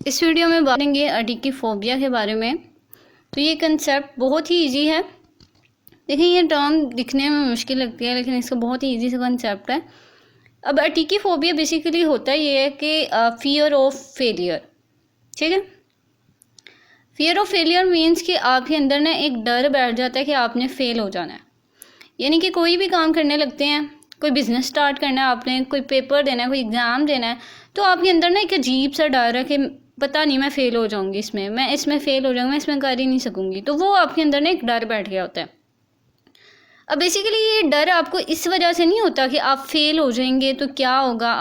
इस वीडियो में बात करेंगे अटिकीफोबिया के बारे में। तो ये कंसेप्ट बहुत ही इजी है। देखिए, ये टर्म दिखने में मुश्किल लगती है लेकिन इसका बहुत ही इजी सा कंसेप्ट है। अब अटिकीफोबिया बेसिकली होता ये है कि फियर ऑफ फेलियर। ठीक है, फियर ऑफ फेलियर मीन्स कि आपके अंदर ना एक डर बैठ जाता है कि आपने फेल हो जाना है। यानी कि कोई भी काम करने लगते हैं, कोई बिज़नेस स्टार्ट करना है आपने, कोई पेपर देना है, कोई एग्ज़ाम देना है, तो आपके अंदर ना एक अजीब सा डर है कि पता नहीं मैं फ़ेल हो जाऊंगी, मैं इसमें फ़ेल हो जाऊंगी, मैं इसमें कर ही नहीं सकूंगी। तो वो आपके अंदर ना एक डर बैठ गया होता है। अब बेसिकली ये डर आपको इस वजह से नहीं होता कि आप फेल हो जाएंगे तो क्या होगा,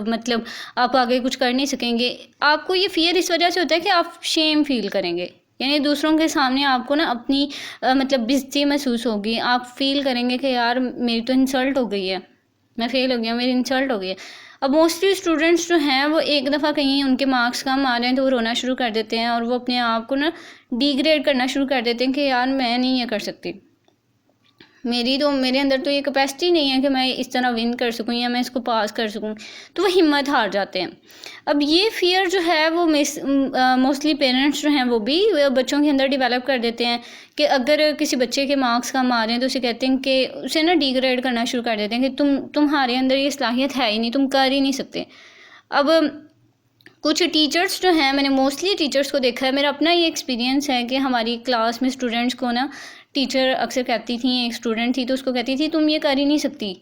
मतलब आप आगे कुछ कर नहीं सकेंगे। आपको ये फियर इस वजह से होता है कि आप शेम फील करेंगे, यानी दूसरों के सामने आपको ना अपनी मतलब बेइज्जती महसूस होगी। आप फील करेंगे कि यार मेरी तो इंसल्ट हो गई है, मैं फेल हो गया, मेरी इंसल्ट हो गई है। अब मोस्टली स्टूडेंट्स जो हैं वो एक दफ़ा कहीं उनके मार्क्स कम आ रहे हैं तो वो रोना शुरू कर देते हैं और वो अपने आप को ना डिग्रेड करना शुरू कर देते हैं कि यार मैं नहीं ये कर सकती, मेरे अंदर तो ये कैपेसिटी नहीं है कि मैं इस तरह विन कर सकूं या मैं इसको पास कर सकूं। तो वो हिम्मत हार जाते हैं। अब ये फियर जो है वो मोस्टली पेरेंट्स जो हैं वो भी बच्चों के अंदर डेवलप कर देते हैं कि अगर किसी बच्चे के मार्क्स कम आ रहे हैं तो उसे कहते हैं कि उसे ना डिग्रेड करना शुरू कर देते हैं कि तुम्हारे अंदर ये सलाहियत है ही नहीं, तुम कर ही नहीं सकते। अब कुछ टीचर्स जो हैं, मैंने मोस्टली टीचर्स को देखा है, मेरा अपना ये एक्सपीरियंस है कि हमारी क्लास में स्टूडेंट्स को ना टीचर अक्सर कहती थी, एक स्टूडेंट थी तो उसको कहती थी तुम ये कर ही नहीं सकती,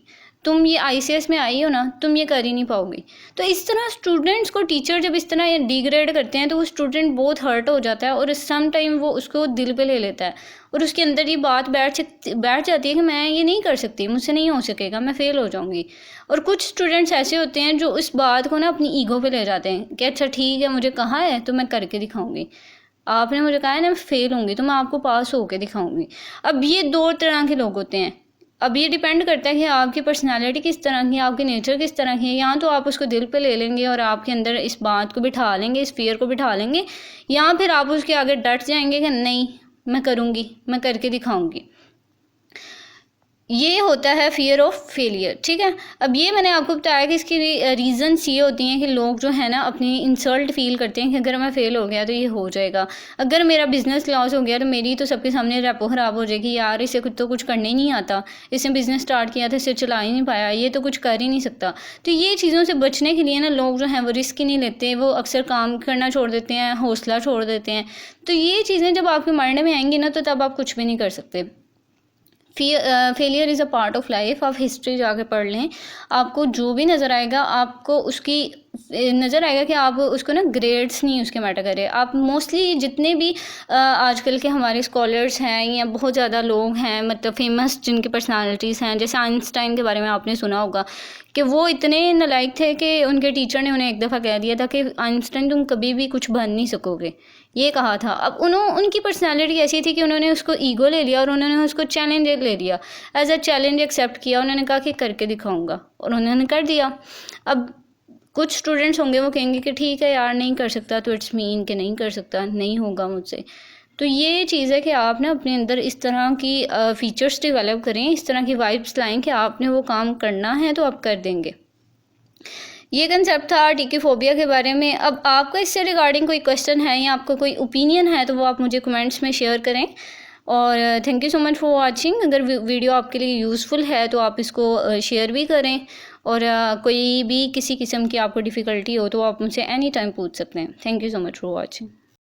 तुम ये ICS में आई हो ना, तुम ये कर ही नहीं पाओगी। तो इस तरह स्टूडेंट्स को टीचर जब इस तरह डिग्रेड करते हैं तो वो स्टूडेंट बहुत हर्ट हो जाता है और सम टाइम वो उसको दिल पे ले लेता है और उसके अंदर ये बात बैठ जाती है कि मैं ये नहीं कर सकती, मुझसे नहीं हो सकेगा, मैं फ़ेल हो जाऊँगी। और कुछ स्टूडेंट्स ऐसे होते हैं जो इस बात को ना अपनी ईगो पे ले जाते हैं कि अच्छा ठीक है, मुझे कहा है तो मैं करके दिखाऊंगी, आपने मुझे कहा है ना मैं फ़ेल होंगी तो मैं आपको पास होके दिखाऊंगी। अब ये दो तरह के लोग होते हैं। अब ये डिपेंड करता है कि आपकी पर्सनालिटी किस तरह की है, आपके नेचर किस तरह की है। या तो आप उसको दिल पे ले लेंगे और आपके अंदर इस बात को बिठा लेंगे, इस फियर को बिठा लेंगे, या फिर आप उसके आगे डट जाएंगे कि नहीं मैं करूँगी, मैं करके दिखाऊँगी। ये होता है फियर ऑफ फेलियर। ठीक है, अब ये मैंने आपको बताया कि इसकी रीज़न्स ये होती हैं कि लोग जो है ना अपनी इंसल्ट फील करते हैं कि अगर मैं फ़ेल हो गया तो ये हो जाएगा, अगर मेरा बिज़नेस लॉस हो गया तो मेरी तो सबके सामने रेपो ख़राब हो जाएगी, यार इसे कुछ करने ही नहीं आता, इसने बिज़नेस स्टार्ट किया था, इसे चला ही नहीं पाया, ये तो कुछ कर ही नहीं सकता। तो ये चीज़ों से बचने के लिए ना लोग जो हैं वो रिस्क ही नहीं लेते, वो अक्सर काम करना छोड़ देते हैं, हौसला छोड़ देते हैं। तो ये चीज़ें जब आपके माइंड में आएंगी ना तो तब आप कुछ भी नहीं कर सकते। Failure is a part of life. आप हिस्ट्री जाके पढ़ लें, आपको जो भी नज़र आएगा आपको उसकी नज़र आएगा कि आप उसको ना ग्रेड्स नहीं उसके मैटर करे। आप मोस्टली जितने भी आजकल के हमारे स्कॉलर्स हैं या बहुत ज़्यादा लोग हैं, मतलब फेमस जिनकी पर्सनालिटीज़ हैं, जैसे आइंस्टाइन के बारे में आपने सुना होगा कि वो इतने नालायक थे कि उनके टीचर ने उन्हें एक दफ़ा कह दिया था कि आइंस्टाइन तुम कभी भी कुछ बन नहीं सकोगे, ये कहा था। अब उनकी पर्सनालिटी ऐसी थी कि उन्होंने उसको ईगो ले लिया और उन्होंने उसको चैलेंज ले लिया, एज अ चैलेंज एक्सेप्ट किया। उन्होंने कहा कि करके दिखाऊंगा और उन्होंने कर दिया। अब कुछ स्टूडेंट्स होंगे वो कहेंगे कि ठीक है यार नहीं कर सकता तो इट्स मीन कि नहीं कर सकता, नहीं होगा मुझसे। तो ये चीज़ है कि आप ना अपने अंदर इस तरह की फ़ीचर्स डेवलप करें, इस तरह की वाइब्स लाएं कि आपने वो काम करना है तो आप कर देंगे। ये कंसेप्ट था अटिकीफोबिया के बारे में। अब आपका इससे रिगार्डिंग कोई क्वेश्चन है या आपका कोई ओपिनियन है तो वो आप मुझे कमेंट्स में शेयर करें। और thank you so much for watching. अगर वीडियो आपके लिए यूज़फुल है तो आप इसको शेयर भी करें और कोई भी किसी किस्म की आपको डिफ़िकल्टी हो तो आप मुझसे एनी टाइम पूछ सकते हैं। Thank you so much for watching.